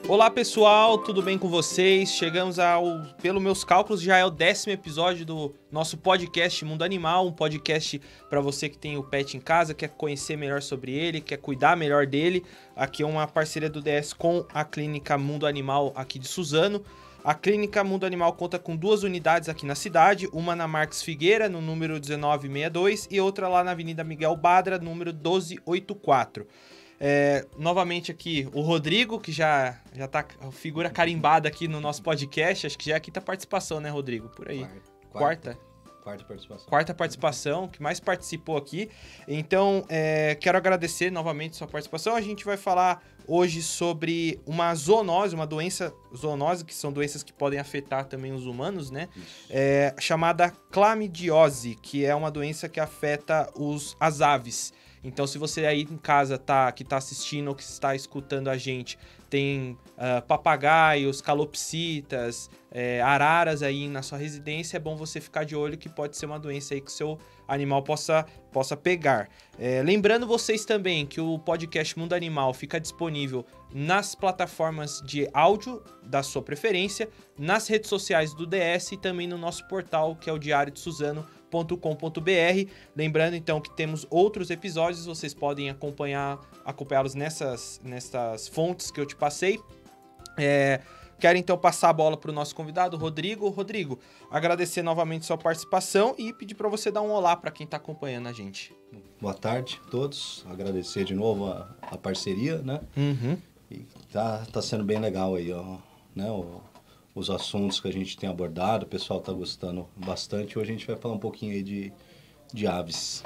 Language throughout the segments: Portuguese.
Olá pessoal, tudo bem com vocês? Chegamos pelos meus cálculos, já é o 10º episódio do nosso podcast Mundo Animal, um podcast para você que tem o pet em casa, quer conhecer melhor sobre ele, quer cuidar melhor dele. Aqui é uma parceria do DS com a Clínica Mundo Animal aqui de Suzano. A Clínica Mundo Animal conta com 2 unidades aqui na cidade, uma na Marques Figueira, no número 1962, e outra lá na Avenida Miguel Badra, número 1284. Novamente aqui o Rodrigo, que já tá figura carimbada aqui no nosso podcast. Acho que já é a 5ª participação, né, Rodrigo? Por aí. Quarta participação. Quarta participação, que mais participou aqui. Então, quero agradecer novamente sua participação. A gente vai falar hoje sobre uma zoonose, uma doença zoonose, que são doenças que podem afetar também os humanos, né? Chamada clamidiose, que é uma doença que afeta as aves. Então, se você aí em casa que tá assistindo ou que está escutando a gente, tem papagaios, calopsitas, araras aí na sua residência, é bom você ficar de olho que pode ser uma doença aí que o seu animal possa pegar. Lembrando vocês também que o podcast Mundo Animal fica disponível nas plataformas de áudio da sua preferência, nas redes sociais do DS e também no nosso portal, que é o Diário de Suzano.com.br. Lembrando então que temos outros episódios, vocês podem acompanhá-los nessas fontes que eu te passei. Quero então passar a bola para o nosso convidado, Rodrigo. Rodrigo, agradecer novamente sua participação e pedir para você dar um olá para quem está acompanhando a gente. Boa tarde a todos, agradecer de novo a parceria, né? Uhum. E tá sendo bem legal aí, né? Os assuntos que a gente tem abordado, o pessoal tá gostando bastante. Hoje a gente vai falar um pouquinho aí de aves.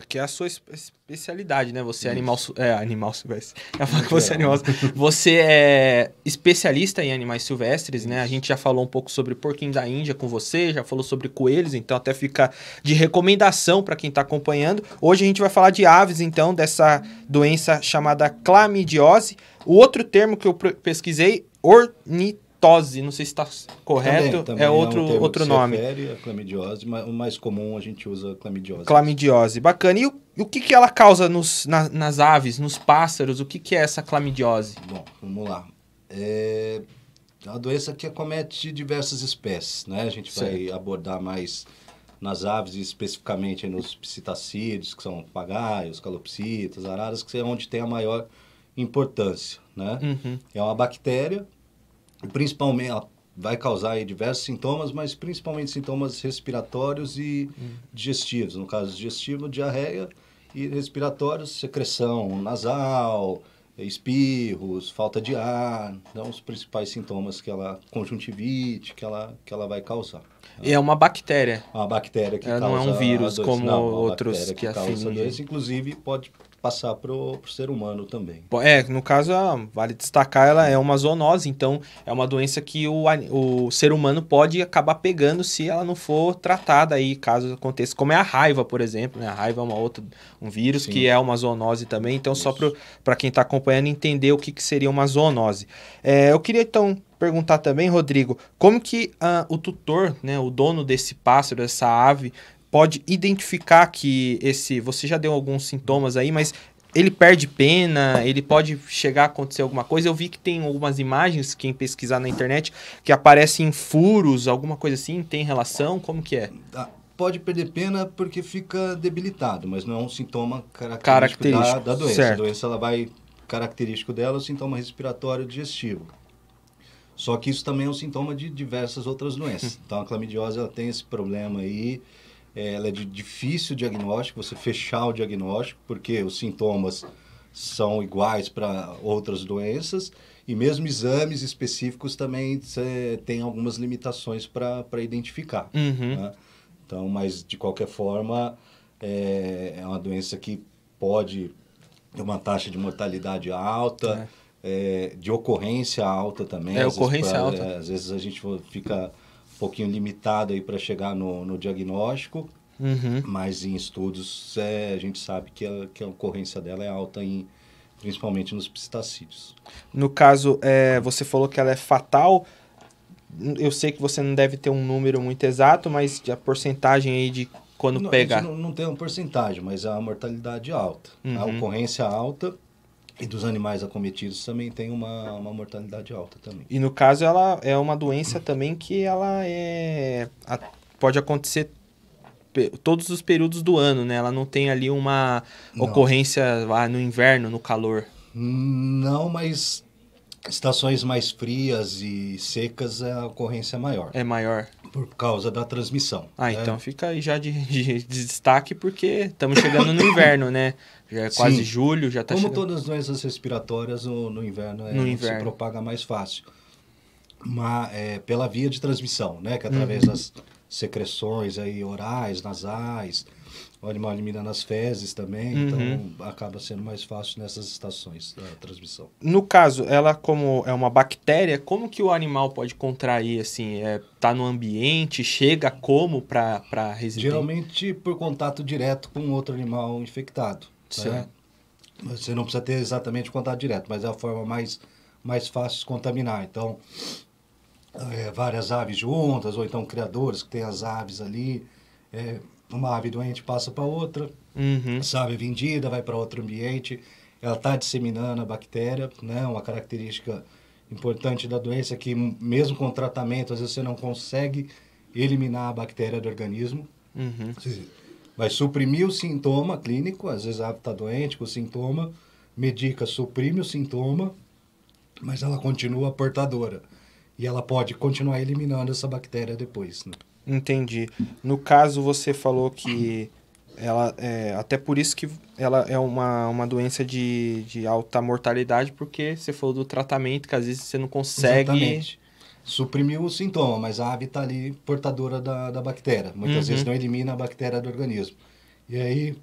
Que é a sua especialidade, né? Você é animal silvestre. Eu falo que você é animal. Você é especialista em animais silvestres, né? A gente já falou um pouco sobre porquinho da Índia com você, já falou sobre coelhos, então até fica de recomendação para quem está acompanhando. Hoje a gente vai falar de aves, então, dessa doença chamada clamidiose. O outro termo que eu pesquisei, ornitose, não sei se está correto, também é outro nome. Refere a clamidiose, mas o mais comum a gente usa clamidiose. Clamidiose, bacana. E o que ela causa nas aves, nos pássaros? O que é essa clamidiose? Bom, vamos lá. É uma doença que acomete diversas espécies, né? A gente vai abordar mais nas aves, especificamente nos psitacídeos, que são papagaios, calopsitas, araras, que é onde tem a maior importância, né? Uhum. É uma bactéria. Principalmente, ela vai causar aí diversos sintomas, mas principalmente sintomas respiratórios e digestivos. No caso digestivo, diarreia, e respiratórios, secreção nasal, espirros, falta de ar. Então, os principais sintomas conjuntivite, que ela vai causar. E é uma bactéria. Uma bactéria que ela causa... não é um vírus como outros que que causa afinem. doença, inclusive pode passar pro ser humano também. No caso, vale destacar, ela é uma zoonose, então é uma doença que o ser humano pode acabar pegando se ela não for tratada aí, caso aconteça, como é a raiva, por exemplo, né? A raiva é um vírus. Sim. Que é uma zoonose também, então só para quem está acompanhando entender o que seria uma zoonose. Eu queria então perguntar também, Rodrigo, como que o tutor, né, o dono desse pássaro, dessa ave, pode identificar que você já deu alguns sintomas aí, mas ele perde pena, ele pode chegar a acontecer alguma coisa. Eu vi que tem algumas imagens, quem pesquisar na internet, que aparecem furos, alguma coisa assim, tem relação? Como que é? Pode perder pena porque fica debilitado, mas não é um sintoma característico da doença. Certo. A doença característico dela é o sintoma respiratório digestivo. Só que isso também é um sintoma de diversas outras doenças. Então a clamidiose ela tem esse problema aí. Ela é de difícil diagnóstico, você fechar o diagnóstico, porque os sintomas são iguais para outras doenças e mesmo exames específicos também tem algumas limitações para identificar. Uhum. Né? Então, mas de qualquer forma, é uma doença que pode ter uma taxa de mortalidade alta, de ocorrência alta também. Alta. Às vezes a gente fica um pouquinho limitado aí para chegar no diagnóstico, mas em estudos a gente sabe que a ocorrência dela é alta, principalmente nos psitacídeos. No caso, você falou que ela é fatal. Eu sei que você não deve ter um número muito exato, mas a porcentagem aí de quando pega... A gente não tem uma porcentagem, mas a mortalidade alta. A ocorrência alta E dos animais acometidos também tem uma mortalidade alta também. E no caso ela é uma doença também que ela pode acontecer todos os períodos do ano, né? Ela não tem ali uma ocorrência no inverno, no calor. Não, mas estações mais frias e secas a ocorrência é maior. É maior. Por causa da transmissão. Ah, né? Então fica aí já de destaque, porque estamos chegando no inverno, né? Já é quase julho, já está chegando. Como todas as doenças respiratórias, no inverno se propaga mais fácil. Mas, pela via de transmissão, né? Que é através das secreções aí, orais, nasais, o animal eliminando as fezes também, então acaba sendo mais fácil nessas estações da transmissão. No caso, ela como é uma bactéria, como que o animal pode contrair, assim? Tá no ambiente, chega como para residir? Geralmente por contato direto com outro animal infectado. Né? Você não precisa ter exatamente contato direto, mas é a forma mais fácil de contaminar. Então, várias aves juntas, ou então criadores que têm as aves ali, uma ave doente passa para outra, essa ave vendida vai para outro ambiente, ela está disseminando a bactéria, né? Uma característica importante da doença é que mesmo com tratamento, às vezes você não consegue eliminar a bactéria do organismo. Vai suprimir o sintoma clínico, às vezes a ave está doente com o sintoma, medica, suprime o sintoma, mas ela continua portadora. E ela pode continuar eliminando essa bactéria depois, né? Entendi. No caso, você falou que ela até por isso que ela é uma doença de alta mortalidade, porque você falou do tratamento, que às vezes você não consegue... Exatamente. Suprimiu o sintoma, mas a ave está ali portadora da bactéria. Muitas vezes não elimina a bactéria do organismo. E aí,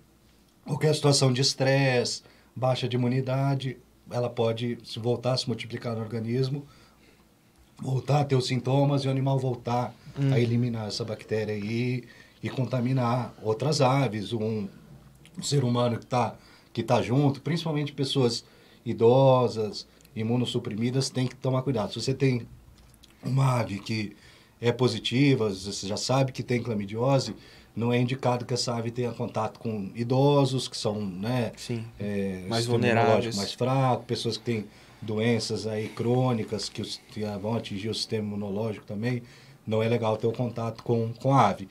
qualquer situação de estresse, baixa de imunidade, ela pode voltar a se multiplicar no organismo, voltar a ter os sintomas e o animal voltar a eliminar essa bactéria aí e contaminar outras aves, um ser humano que tá junto, principalmente pessoas idosas, imunossuprimidas, tem que tomar cuidado. Se você tem uma ave que é positiva, você já sabe que tem clamidiose, não é indicado que essa ave tenha contato com idosos, que são, né, mais vulneráveis, mais fraco, pessoas que têm doenças aí crônicas que vão atingir o sistema imunológico também. Não é legal ter o contato com a ave.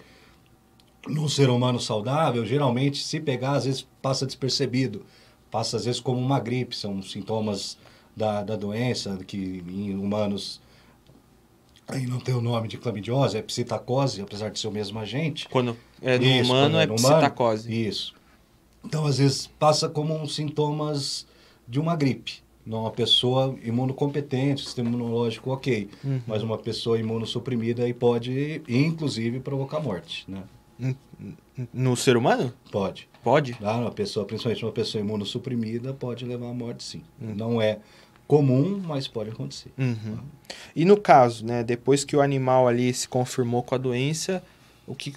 No ser humano saudável, geralmente, se pegar, às vezes passa despercebido. Passa, às vezes, como uma gripe. São sintomas da doença, que em humanos aí não tem o nome de clamidiose, é psitacose, apesar de ser o mesmo agente. Quando é no humano, é psitacose. Isso. Então, às vezes, passa como sintomas de uma gripe. Não uma pessoa imunocompetente, sistema imunológico ok, mas uma pessoa imunossuprimida aí pode, inclusive, provocar morte, né? No ser humano? Pode. Pode? Uma pessoa, principalmente uma pessoa imunossuprimida, pode levar à morte, sim. Não é comum, mas pode acontecer. E no caso, né, depois que o animal ali se confirmou com a doença,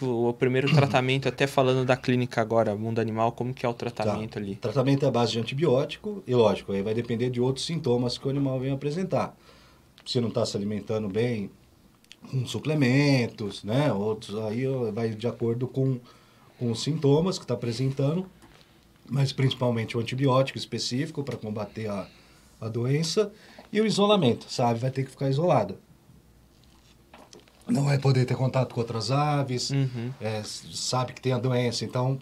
o primeiro tratamento, até falando da clínica agora, Mundo Animal, como que é o tratamento ali? O tratamento é à base de antibiótico e, lógico, aí vai depender de outros sintomas que o animal vem apresentar. Se não está se alimentando bem, com suplementos, né? Outros aí vai de acordo com os sintomas que está apresentando, mas principalmente o antibiótico específico para combater a doença e o isolamento. Essa ave vai ter que ficar isolada. Não vai poder ter contato com outras aves, sabe que tem a doença, então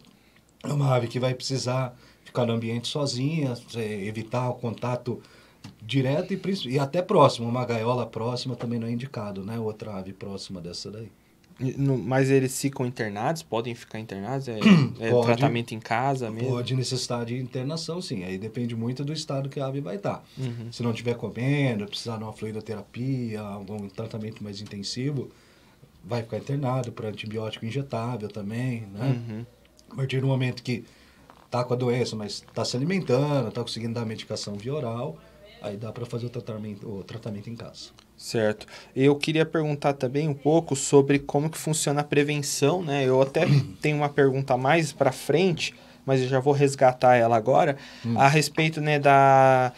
é uma ave que vai precisar ficar no ambiente sozinha, evitar o contato direto e até próximo. Uma gaiola próxima também não é indicado, né? Outra ave próxima dessa daí. Mas eles ficam internados? Podem ficar internados? Pode, tratamento em casa mesmo? Pode necessitar de internação, sim. Aí depende muito do estado que a ave vai estar. Se não estiver comendo, precisar de uma fluidoterapia, algum tratamento mais intensivo, vai ficar internado para antibiótico injetável também, né? A partir do momento que está com a doença, mas está se alimentando, está conseguindo dar medicação via oral, aí dá para fazer o tratamento em casa. Certo. Eu queria perguntar também um pouco sobre como que funciona a prevenção, né? Eu até tenho uma pergunta mais para frente, mas eu já vou resgatar ela agora, a respeito, né, da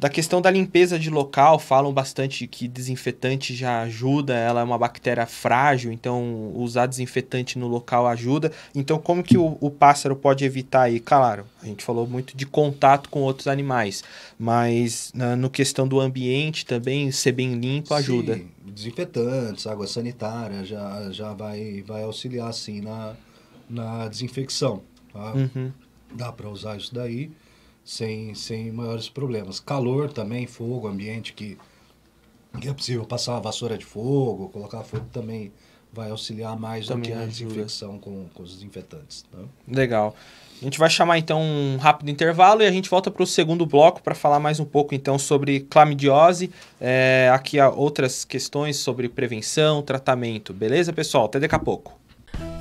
Da questão da limpeza de local, falam bastante que desinfetante já ajuda, ela é uma bactéria frágil, então usar desinfetante no local ajuda. Então, como que o pássaro pode evitar aí? Claro, a gente falou muito de contato com outros animais, mas no questão do ambiente também, ser bem limpo ajuda. Sim, desinfetantes, água sanitária, já vai auxiliar, sim, na desinfecção, tá? Uhum. Dá para usar isso daí sem maiores problemas. Calor também, fogo, ambiente que é possível passar uma vassoura de fogo, colocar fogo também vai auxiliar mais Também do que a ajuda. desinfecção com os desinfetantes. Tá? Legal. A gente vai chamar então um rápido intervalo e a gente volta para o segundo bloco para falar mais um pouco então sobre clamidiose, aqui há outras questões sobre prevenção, tratamento. Beleza, pessoal? Até daqui a pouco.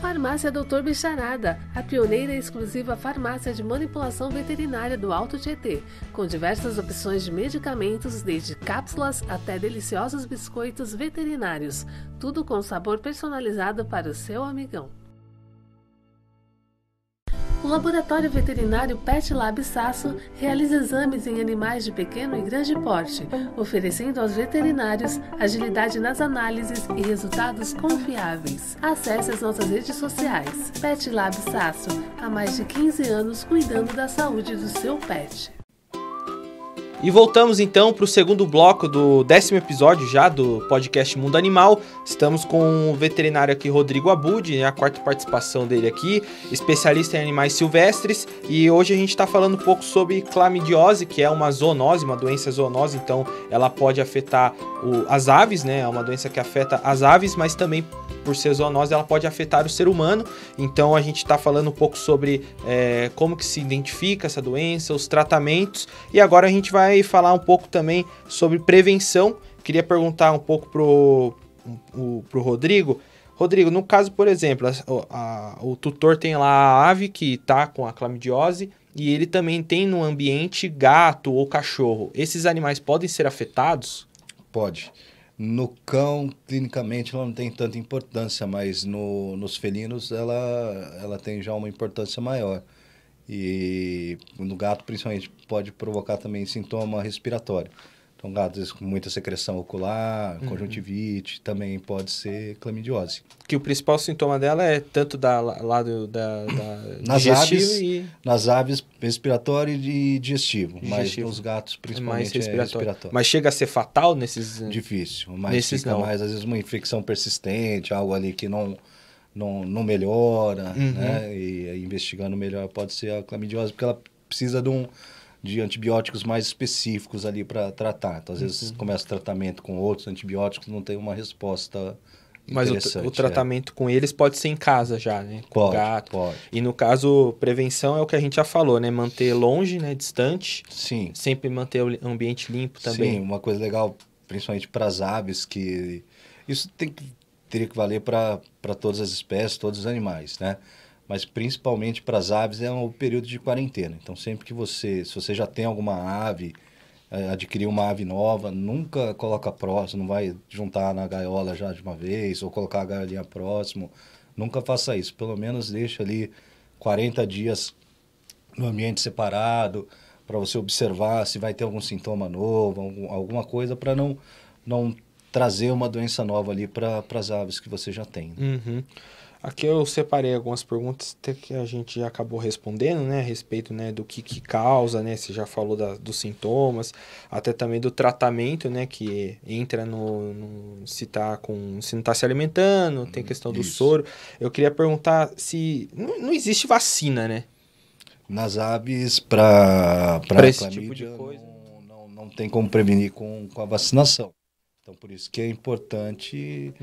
Farmácia Dr. Bicharada, a pioneira e exclusiva farmácia de manipulação veterinária do Alto Tietê, com diversas opções de medicamentos, desde cápsulas até deliciosos biscoitos veterinários, tudo com sabor personalizado para o seu amigão. O Laboratório Veterinário Pet Lab Sasso realiza exames em animais de pequeno e grande porte, oferecendo aos veterinários agilidade nas análises e resultados confiáveis. Acesse as nossas redes sociais. Pet Lab Sasso, há mais de 15 anos cuidando da saúde do seu pet. E voltamos então para o segundo bloco do 10º episódio já do podcast Mundo Animal. Estamos com o veterinário aqui, Rodrigo Abud, a quarta participação dele aqui, especialista em animais silvestres. E hoje a gente está falando um pouco sobre clamidiose, que é uma zoonose, uma doença zoonose. Então ela pode afetar as aves, né? É uma doença que afeta as aves, mas também por ser zoonose ela pode afetar o ser humano. Então a gente está falando um pouco sobre como que se identifica essa doença, os tratamentos. E agora a gente vai falar um pouco também sobre prevenção. Queria perguntar um pouco pro Rodrigo. Rodrigo, no caso, por exemplo, o tutor tem lá a ave que está com a clamidiose e ele também tem no ambiente gato ou cachorro. Esses animais podem ser afetados? Pode. No cão, clinicamente, ela não tem tanta importância, mas nos felinos ela tem já uma importância maior. E no gato, principalmente, pode provocar também sintoma respiratório. Então, gatos com muita secreção ocular, conjuntivite, também pode ser clamidiose. Que o principal sintoma dela é tanto lado da nas aves, respiratório e digestivo. Mas nos gatos, principalmente, é respiratório. Mas chega a ser fatal nesses... Difícil, mas fica mais, às vezes, uma infecção persistente, algo ali que não melhora, né? E investigando melhor pode ser a clamidiose, porque ela precisa de antibióticos mais específicos ali para tratar. Então, às vezes, começa o tratamento com outros antibióticos, não tem uma resposta interessante. Mas o tratamento com eles pode ser em casa já, né? Com o gato. Pode. E no caso, prevenção é o que a gente já falou, né? Manter longe, né? Distante. Sim. Sempre manter o ambiente limpo também. Sim, uma coisa legal, principalmente para as aves, que isso teria que valer para todas as espécies, todos os animais, né? Mas principalmente para as aves é um período de quarentena. Então, sempre que se você já tem alguma ave, adquirir uma ave nova, nunca coloca próximo, não vai juntar na gaiola já de uma vez, ou colocar a gaiolinha próximo. Nunca faça isso. Pelo menos deixa ali 40 dias no ambiente separado, para você observar se vai ter algum sintoma novo, alguma coisa, para não trazer uma doença nova ali para as aves que você já tem. Uhum. Aqui eu separei algumas perguntas até que a gente já acabou respondendo, né, a respeito, né, do que causa, né, você já falou dos sintomas, até também do tratamento, né, que entra se não está se alimentando, tem questão do soro. Eu queria perguntar se não existe vacina, né? Nas aves, para esse tipo de coisa, não tem como prevenir com a vacinação. Então, por isso que é importante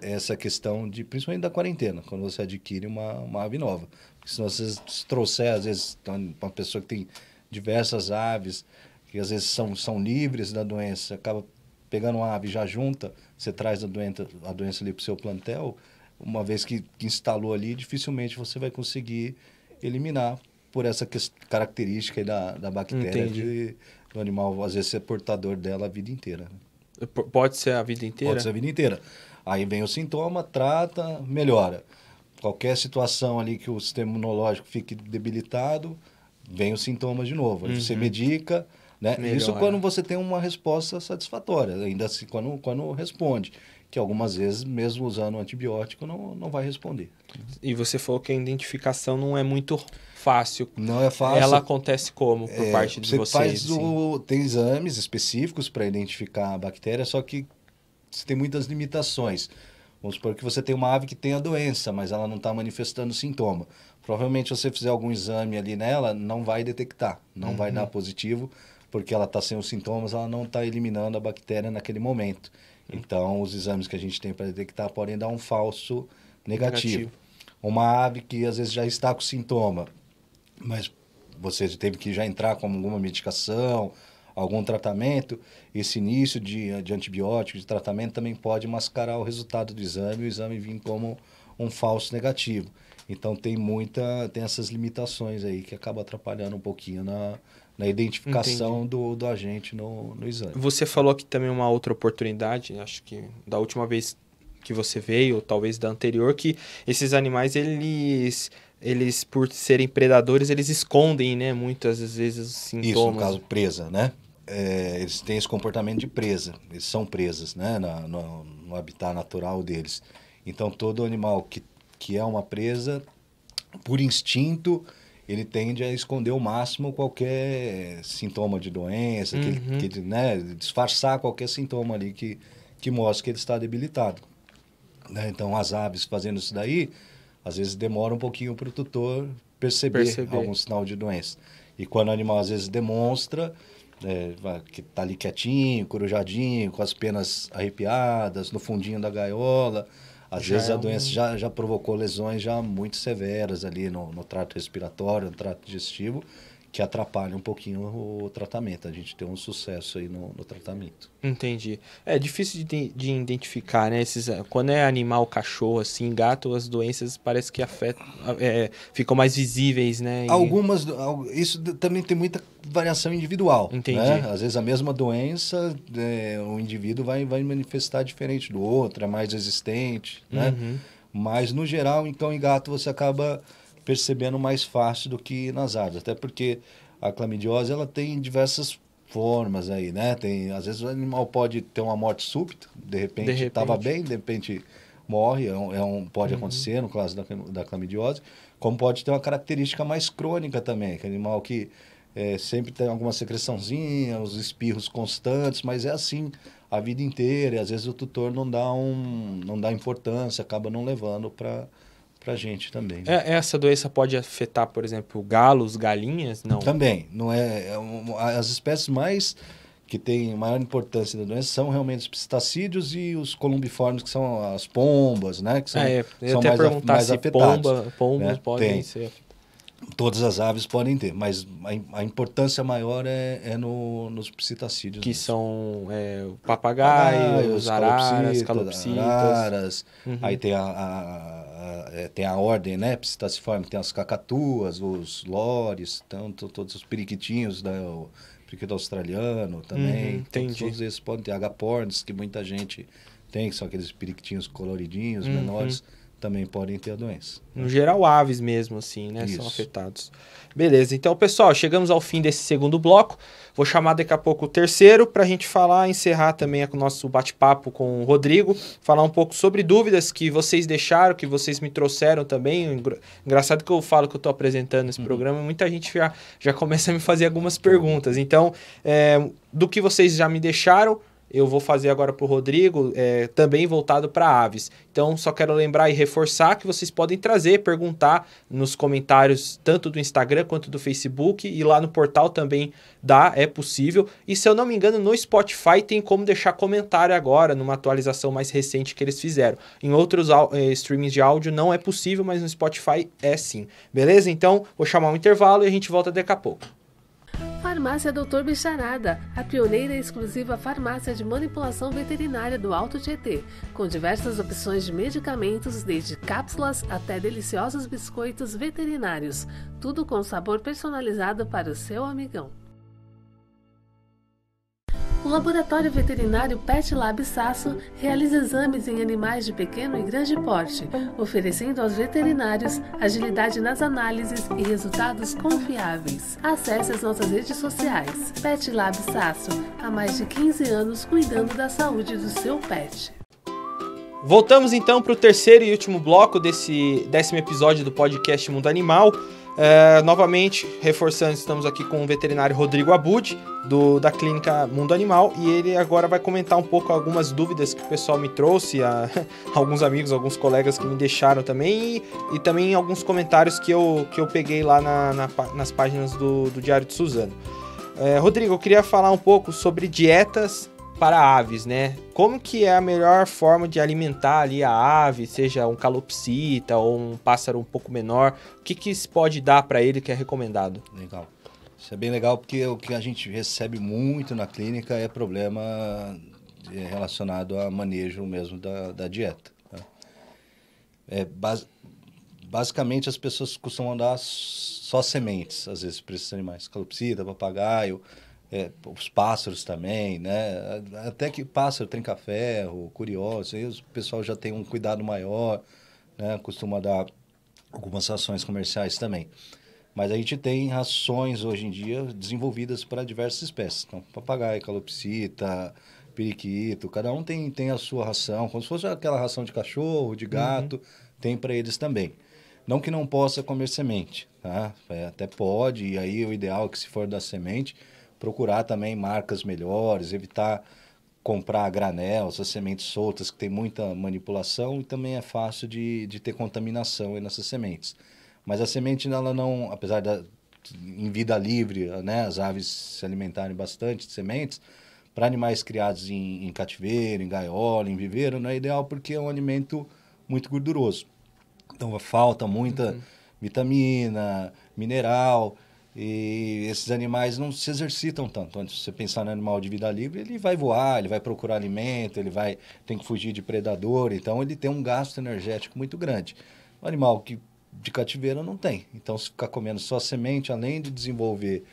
essa questão principalmente da quarentena, quando você adquire uma ave nova. Porque senão, se trouxer, às vezes, uma pessoa que tem diversas aves, que às vezes são livres da doença, acaba pegando uma ave já junta, você traz a doença ali para o seu plantel, uma vez que instalou ali, dificilmente você vai conseguir eliminar por essa característica aí da bactéria do animal, às vezes, ser portador dela a vida inteira, né? Pode ser a vida inteira? Pode ser a vida inteira. Aí vem o sintoma, trata, melhora. Qualquer situação ali que o sistema imunológico fique debilitado, vem os sintomas de novo. Aí você medica, Né? Melhor, isso quando você tem uma resposta satisfatória, ainda assim quando responde. Que algumas vezes, mesmo usando antibiótico, não vai responder. E você falou que a identificação não é muito fácil. Não é fácil. Ela acontece como por parte de vocês? Tem exames específicos para identificar a bactéria, só que você tem muitas limitações. Vamos supor que você tem uma ave que tem a doença, mas ela não está manifestando sintoma. Provavelmente, se você fizer algum exame ali nela, não vai detectar, não vai dar positivo, porque ela está sem os sintomas, ela não está eliminando a bactéria naquele momento. Então, os exames que a gente tem para detectar podem dar um falso negativo. Uma ave que às vezes já está com sintoma, mas você teve que já entrar com alguma medicação, algum tratamento, esse início de antibiótico, de tratamento, também pode mascarar o resultado do exame, o exame vir como um falso negativo. Então, tem essas limitações aí que acaba atrapalhando um pouquinho na identificação do agente no exame. Você falou aqui também uma outra oportunidade, acho que da última vez que você veio, ou talvez da anterior, que esses animais, eles por serem predadores, eles escondem, né, muitas vezes os sintomas. Isso, no caso, presa, né? Eles têm esse comportamento de presa, eles são presas, né, no habitat natural deles. Então, todo animal que é uma presa, por instinto, ele tende a esconder ao máximo qualquer sintoma de doença, né, disfarçar qualquer sintoma ali que mostra que ele está debilitado. Né? Então, as aves fazendo isso daí, às vezes demora um pouquinho para o tutor perceber algum sinal de doença. E quando o animal às vezes demonstra que está ali quietinho, corujadinho, com as penas arrepiadas, no fundinho da gaiola, às vezes a doença já provocou lesões já muito severas ali no trato respiratório, no trato digestivo, que atrapalha um pouquinho o tratamento. A gente tem um sucesso aí no tratamento. Entendi. É difícil de identificar, né? Quando é animal, cachorro, assim, gato, as doenças parece que ficam mais visíveis, né? Isso também tem muita variação individual. Entendi. Né? Às vezes a mesma doença, o indivíduo vai manifestar diferente do outro, é mais resistente, né? Mas no geral, em cão e gato, você acaba percebendo mais fácil do que nas aves, até porque a clamidiose ela tem diversas formas aí, né? Às vezes o animal pode ter uma morte súbita, de repente estava bem, de repente morre, pode acontecer no caso da clamidiose, como pode ter uma característica mais crônica também, aquele animal que sempre tem alguma secreçãozinha, os espirros constantes, mas é assim a vida inteira, e às vezes o tutor não dá importância, acaba não levando para a gente também. Né? Essa doença pode afetar, por exemplo, galos, galinhas? Não. Também. Não as espécies que têm maior importância da doença são realmente os psitacídeos e os columbiformes, que são as pombas, né? Que são, eu até perguntar mais se afetados. Pombas né? Podem ser. Todas as aves podem ter, mas a importância maior é nos psitacídeos. Que são o papagaio, os araras, calopsitas. Aí tem tem a ordem, né, psitaciforme, tem as cacatuas, os lores, todos os periquitinhos, o periquito australiano também. Todos esses podem ter agapornis, que muita gente tem, que são aqueles periquitinhos coloridinhos, menores, também podem ter a doença. No geral, aves mesmo, assim, né? Isso. São afetados. Beleza, então, pessoal, chegamos ao fim desse segundo bloco. Vou chamar daqui a pouco o terceiro para a gente encerrar também o nosso bate-papo com o Rodrigo, falar um pouco sobre dúvidas que vocês deixaram, que vocês me trouxeram também. Engraçado que eu falo que eu estou apresentando esse programa, muita gente já começa a me fazer algumas perguntas. Então, do que vocês já me deixaram, eu vou fazer agora para o Rodrigo, também voltado para aves. Então, só quero lembrar e reforçar que vocês podem perguntar nos comentários, tanto do Instagram quanto do Facebook, e lá no portal também é possível. E se eu não me engano, no Spotify tem como deixar comentário agora, numa atualização mais recente que eles fizeram. Em outros streamings de áudio não é possível, mas no Spotify é sim. Beleza? Então, vou chamar um intervalo e a gente volta daqui a pouco. Farmácia Dr. Bicharada, a pioneira e exclusiva farmácia de manipulação veterinária do Alto Tietê, com diversas opções de medicamentos, desde cápsulas até deliciosos biscoitos veterinários, tudo com sabor personalizado para o seu amigão. O Laboratório Veterinário Pet Lab Sasso realiza exames em animais de pequeno e grande porte, oferecendo aos veterinários agilidade nas análises e resultados confiáveis. Acesse as nossas redes sociais. Pet Lab Sasso, há mais de 15 anos cuidando da saúde do seu pet. Voltamos então para o terceiro e último bloco desse 10º episódio do podcast Mundo Animal. Novamente, reforçando, estamos aqui com o veterinário Rodrigo Abud, da clínica Mundo Animal, e ele agora vai comentar um pouco algumas dúvidas que o pessoal me trouxe, alguns amigos, alguns colegas que me deixaram também, e também alguns comentários que eu peguei lá nas páginas do Diário de Suzano. Rodrigo, eu queria falar um pouco sobre dietas para aves, né? Como que é a melhor forma de alimentar ali a ave, seja um calopsita ou um pássaro um pouco menor? O que se pode dar para ele que é recomendado? Legal. Isso é bem legal porque o que a gente recebe muito na clínica é problema relacionado a manejo mesmo da dieta. Né? Basicamente as pessoas costumam dar só sementes, às vezes, para esses animais. Calopsita, papagaio, os pássaros também, né? Até que pássaro, trinca-ferro, curioso, aí o pessoal já tem um cuidado maior, né? Costuma dar algumas rações comerciais também. Mas a gente tem rações hoje em dia desenvolvidas para diversas espécies. Então, papagaio, calopsita, periquito, cada um tem a sua ração, como se fosse aquela ração de cachorro, de gato, tem para eles também. Não que não possa comer semente, tá? Até pode, e aí o ideal é que se for da semente, procurar também marcas melhores, evitar comprar a granel, essas sementes soltas que tem muita manipulação e também é fácil de ter contaminação aí nessas sementes. Mas a semente, ela não, apesar em vida livre, né, as aves se alimentarem bastante de sementes, para animais criados em cativeiro, em gaiola, em viveiro, não é ideal porque é um alimento muito gorduroso. Então falta muita vitamina, mineral. E esses animais não se exercitam tanto. Antes de você pensar no animal de vida livre, ele vai voar, ele vai procurar alimento, tem que fugir de predador, então ele tem um gasto energético muito grande. O animal de cativeiro não tem. Então, se ficar comendo só semente, além de desenvolver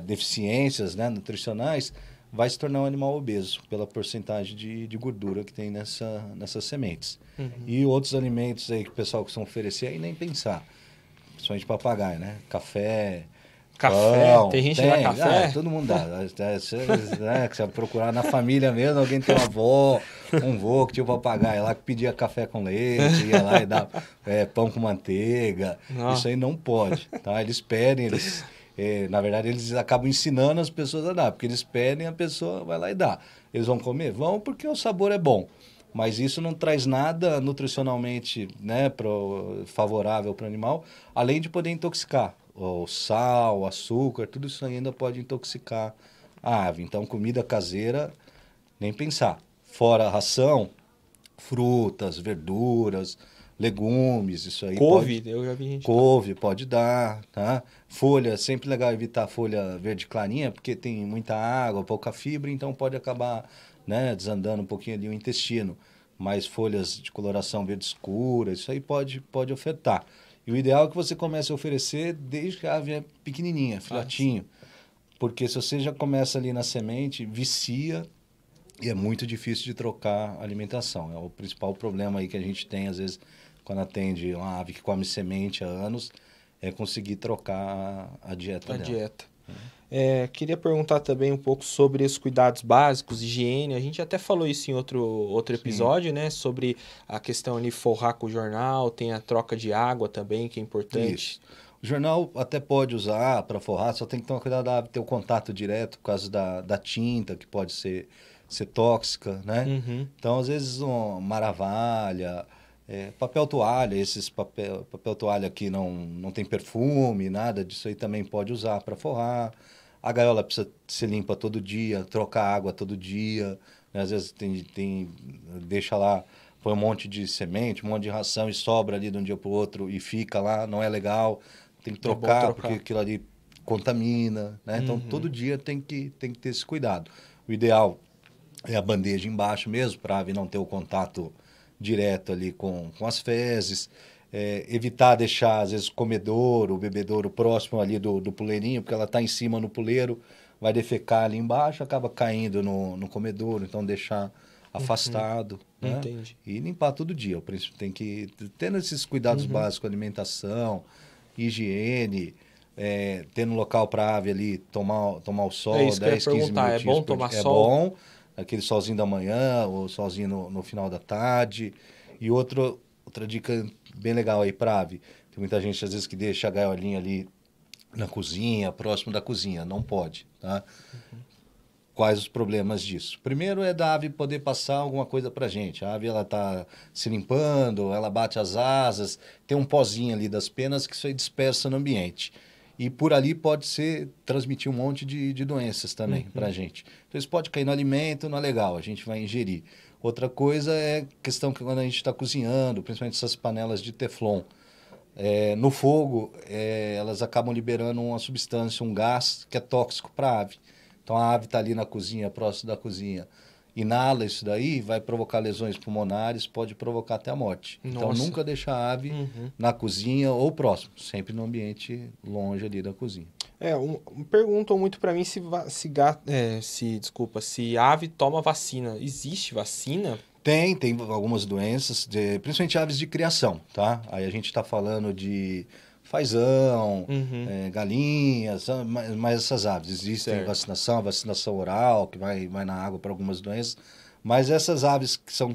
deficiências, né, nutricionais, vai se tornar um animal obeso pela porcentagem de gordura que tem nessas sementes. E outros alimentos aí que o pessoal costuma oferecer, aí nem pensar. Principalmente papagaio, né? Café, pão, tem gente que dá café? Todo mundo dá. Se procurar na família mesmo, alguém tem uma avó, um vô que tinha um papagaio lá que pedia café com leite, ia lá e dava pão com manteiga. Isso aí não pode, tá? Eles pedem, na verdade, eles acabam ensinando as pessoas a dar, porque eles pedem, a pessoa vai lá e dá. Eles vão comer? Vão, porque o sabor é bom. Mas isso não traz nada nutricionalmente, né, favorável para o animal, além de poder intoxicar. O sal, o açúcar, tudo isso ainda pode intoxicar a ave. Então, comida caseira, nem pensar. Fora a ração, frutas, verduras, legumes, isso aí couve, eu já vi gente. Couve pode dar, tá? Folha, sempre legal evitar folha verde clarinha, porque tem muita água, pouca fibra, então pode acabar, né, desandando um pouquinho ali o intestino. Mas folhas de coloração verde escura, isso aí pode ofertar. E o ideal é que você comece a oferecer desde que a ave é pequenininha, filhotinho. Porque se você já começa ali na semente, vicia e é muito difícil de trocar a alimentação. É o principal problema aí que a gente tem, às vezes, quando atende uma ave que come semente há anos, é conseguir trocar a dieta dela. Queria perguntar também um pouco sobre os cuidados básicos, higiene. A gente até falou isso em outro episódio, né? Sobre a questão ali forrar com o jornal, tem a troca de água também, que é importante. Isso. O jornal até pode usar para forrar, só tem que tomar cuidado da ave ter o contato direto por causa da tinta, que pode ser tóxica, né? Então, às vezes, maravalha, papel toalha, esses papel toalha que não tem perfume, nada disso aí também pode usar para forrar. A gaiola precisa ser limpa todo dia, trocar água todo dia, né? Às vezes deixa lá, põe um monte de semente, um monte de ração e sobra ali de um dia para o outro e fica lá, não é legal. Tem que trocar, porque aquilo ali contamina, né? Então, todo dia tem que ter esse cuidado. O ideal é a bandeja embaixo mesmo, para a ave não ter o contato direto ali com as fezes. Evitar deixar, às vezes, o comedouro, o bebedouro próximo ali do puleirinho, porque ela está em cima no puleiro, vai defecar ali embaixo, acaba caindo no comedouro, então deixar afastado, né? Entendi. E limpar todo dia. O príncipe tem que, tendo esses cuidados básicos, alimentação, higiene, tendo local para a ave ali tomar o sol, É isso que eu ia 10, 15 perguntar, é minutinhos bom por tomar dia. sol? É bom, aquele solzinho da manhã, ou solzinho no final da tarde. E outra dica bem legal aí para ave, tem muita gente às vezes que deixa a gaiolinha ali na cozinha, próximo da cozinha, não pode, tá? Quais os problemas disso? Primeiro é da ave poder passar alguma coisa para a gente. A ave ela está se limpando, ela bate as asas, tem um pozinho ali das penas que isso aí dispersa no ambiente. E por ali pode transmitir um monte de doenças também para a gente. Então isso pode cair no alimento, não é legal, a gente vai ingerir. Outra coisa é questão que quando a gente está cozinhando, principalmente essas panelas de teflon, no fogo, elas acabam liberando uma substância, um gás que é tóxico para a ave. Então a ave está ali na cozinha, próximo da cozinha, inala isso daí, vai provocar lesões pulmonares, pode provocar até a morte. Nossa. Então nunca deixa a ave na cozinha ou próximo, sempre no ambiente longe ali da cozinha. Perguntam muito para mim se ave toma vacina. Existe vacina? Tem algumas doenças, principalmente aves de criação, tá? Aí a gente está falando de fazão, galinhas, mas essas aves. Existem vacinação oral, que vai na água para algumas doenças, mas essas aves que são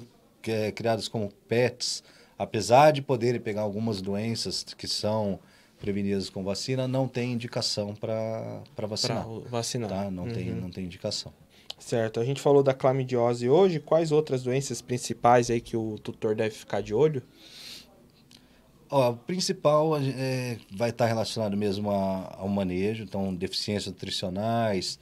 criadas como pets, apesar de poderem pegar algumas doenças que são prevenidas com vacina, não tem indicação para vacinar. Para vacinar. Tá? Não tem indicação. Certo. A gente falou da clamidiose hoje. Quais outras doenças principais aí que o tutor deve ficar de olho? O principal vai estar relacionado mesmo ao manejo, então deficiências nutricionais,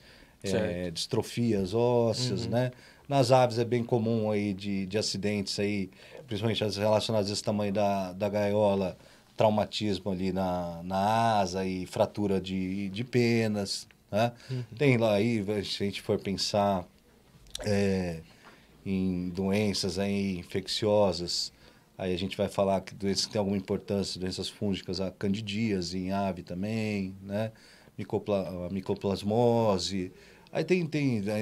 distrofias ósseas, né? Nas aves é bem comum aí de acidentes aí, principalmente as relacionadas a esse tamanho da gaiola, traumatismo ali na asa e fratura de penas, né? Tem lá aí, se a gente for pensar em doenças aí infecciosas, aí a gente vai falar que doenças que têm alguma importância, doenças fúngicas, a candidíase em ave também, né? Micoplasmose. Aí tem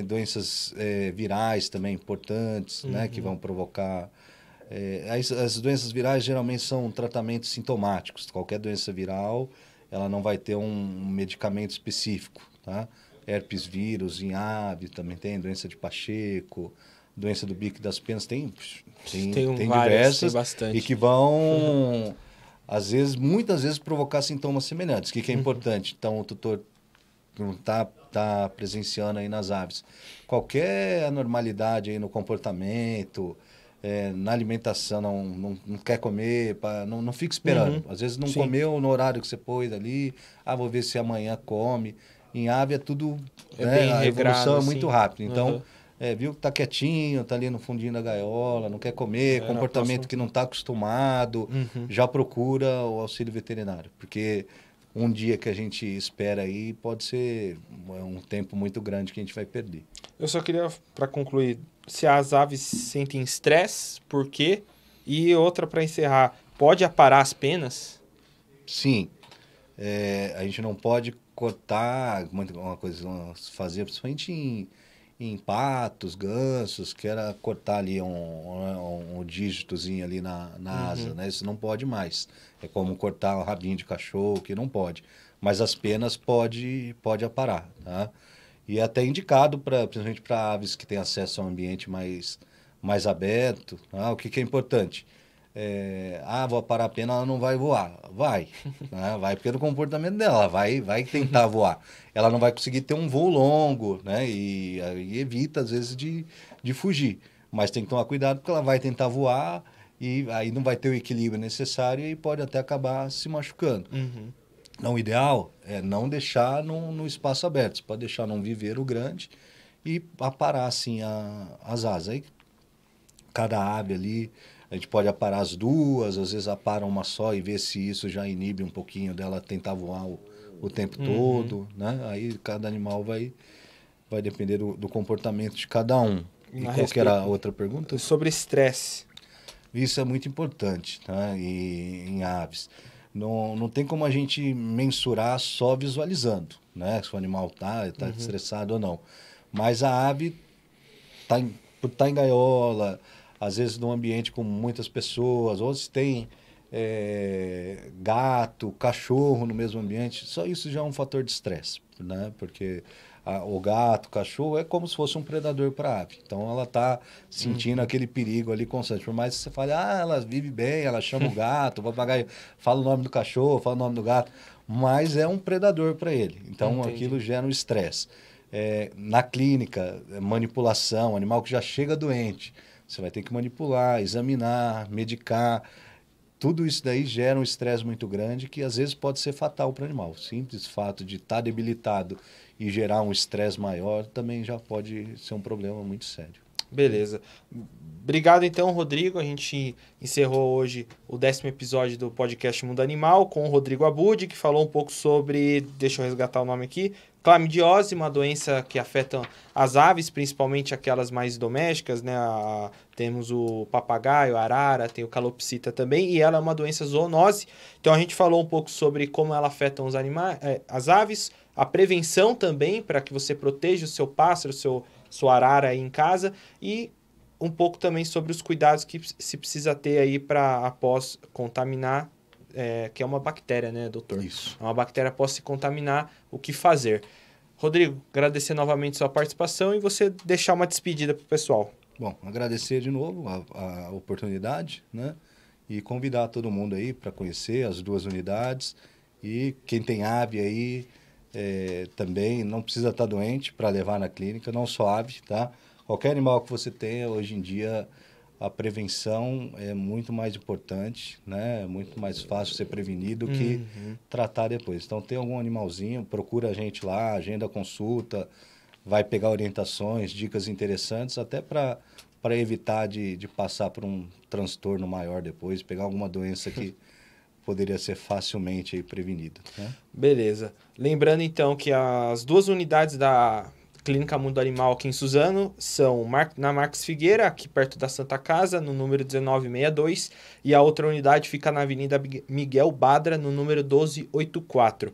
doenças virais também importantes, né? Que vão provocar... as doenças virais geralmente são tratamentos sintomáticos. Qualquer doença viral, ela não vai ter um medicamento específico, tá? Herpes vírus em ave também tem, doença de Pacheco, doença do bico das penas, tem diversas, tem bastante. E que vão, muitas vezes, provocar sintomas semelhantes. O que é importante? Então, o tutor não está presenciando aí nas aves. Qualquer anormalidade aí no comportamento, na alimentação, não quer comer, não fica esperando. Às vezes não comeu no horário que você pôs ali, vou ver se amanhã come. Em ave é tudo, bem a regrado, evolução é assim. muito rápida. Então, viu que está quietinho, está ali no fundinho da gaiola, não quer comer, comportamento que não está acostumado, já procura o auxílio veterinário. Porque um dia que a gente espera aí pode ser um tempo muito grande que a gente vai perder. Eu só queria, para concluir, se as aves sentem estresse, por quê? E outra para encerrar, pode aparar as penas? Sim. A gente não pode cortar uma coisa, fazer principalmente em patos, gansos, que era cortar ali um dígitozinho ali na asa, né? Isso não pode mais. É como cortar um rabinho de cachorro, que não pode. Mas as penas pode aparar, tá? E é até indicado, principalmente para aves que têm acesso a um ambiente mais aberto. Tá? O que é importante? Vou aparar a pena, ela não vai voar. Vai, né? Vai porque é do comportamento dela, vai tentar voar. Ela não vai conseguir ter um voo longo, né? E evita, às vezes, de fugir. Mas tem que tomar cuidado porque ela vai tentar voar e aí não vai ter o equilíbrio necessário e pode até acabar se machucando. Não, o ideal é não deixar no espaço aberto. Você pode deixar num viveiro grande e aparar, assim, as asas. Aí, cada ave ali... A gente pode aparar as duas, às vezes apara uma só e ver se isso já inibe um pouquinho dela tentar voar o tempo todo, né? Aí cada animal vai depender do comportamento de cada um. E qual que era a outra pergunta? Sobre estresse. Isso é muito importante, tá? Em aves. Não tem como a gente mensurar só visualizando, né? Se o animal está estressado ou não. Mas a ave, por estar em gaiola, às vezes num ambiente com muitas pessoas, ou se tem gato, cachorro no mesmo ambiente, só isso já é um fator de estresse, né? Porque o gato, o cachorro é como se fosse um predador para a ave. Então ela está sentindo aquele perigo ali constante. Por mais que você fale, ela vive bem, ela chama o gato, o papagaio fala o nome do cachorro, fala o nome do gato, mas é um predador para ele. Então aquilo gera um estresse. Na clínica, manipulação, animal que já chega doente, você vai ter que manipular, examinar, medicar. Tudo isso daí gera um estresse muito grande que às vezes pode ser fatal para o animal. O simples fato de estar debilitado e gerar um estresse maior também já pode ser um problema muito sério. Beleza. Obrigado então, Rodrigo. A gente encerrou hoje o 10º episódio do podcast Mundo Animal com o Rodrigo Abud, que falou um pouco sobre, deixa eu resgatar o nome aqui, clamidiose, uma doença que afeta as aves, principalmente aquelas mais domésticas, né? Temos o papagaio, a arara, tem o calopsita também, e ela é uma doença zoonose. Então a gente falou um pouco sobre como ela afeta os animais, as aves, a prevenção também, para que você proteja o seu pássaro, sua arara aí em casa, e um pouco também sobre os cuidados que se precisa ter aí para após contaminar, que é uma bactéria, né, doutor? Isso. É uma bactéria após se contaminar, o que fazer? Rodrigo, agradecer novamente sua participação e você deixar uma despedida para o pessoal. Bom, agradecer de novo a oportunidade, né? E convidar todo mundo aí para conhecer as 2 unidades. E quem tem ave aí também não precisa estar doente para levar na clínica, não só ave, tá? Qualquer animal que você tenha, hoje em dia, a prevenção é muito mais importante, né? É muito mais fácil ser prevenido do que tratar depois. Então, tem algum animalzinho, procura a gente lá, agenda consulta, vai pegar orientações, dicas interessantes, até para evitar de passar por um transtorno maior depois, pegar alguma doença que poderia ser facilmente aí prevenida, né? Beleza. Lembrando, então, que as 2 unidades da Clínica Mundo Animal aqui em Suzano são na Marques Figueira, aqui perto da Santa Casa, no número 1962, e a outra unidade fica na Avenida Miguel Badra, no número 1284.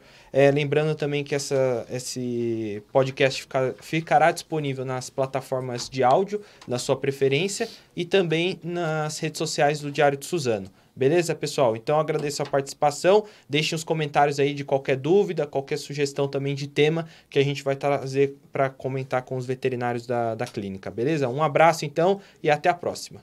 Lembrando também que esse podcast ficará disponível nas plataformas de áudio da sua preferência e também nas redes sociais do Diário de Suzano. Beleza, pessoal? Então, agradeço a participação. Deixem os comentários aí de qualquer dúvida, qualquer sugestão também de tema que a gente vai trazer para comentar com os veterinários da clínica, beleza? Um abraço, então, e até a próxima.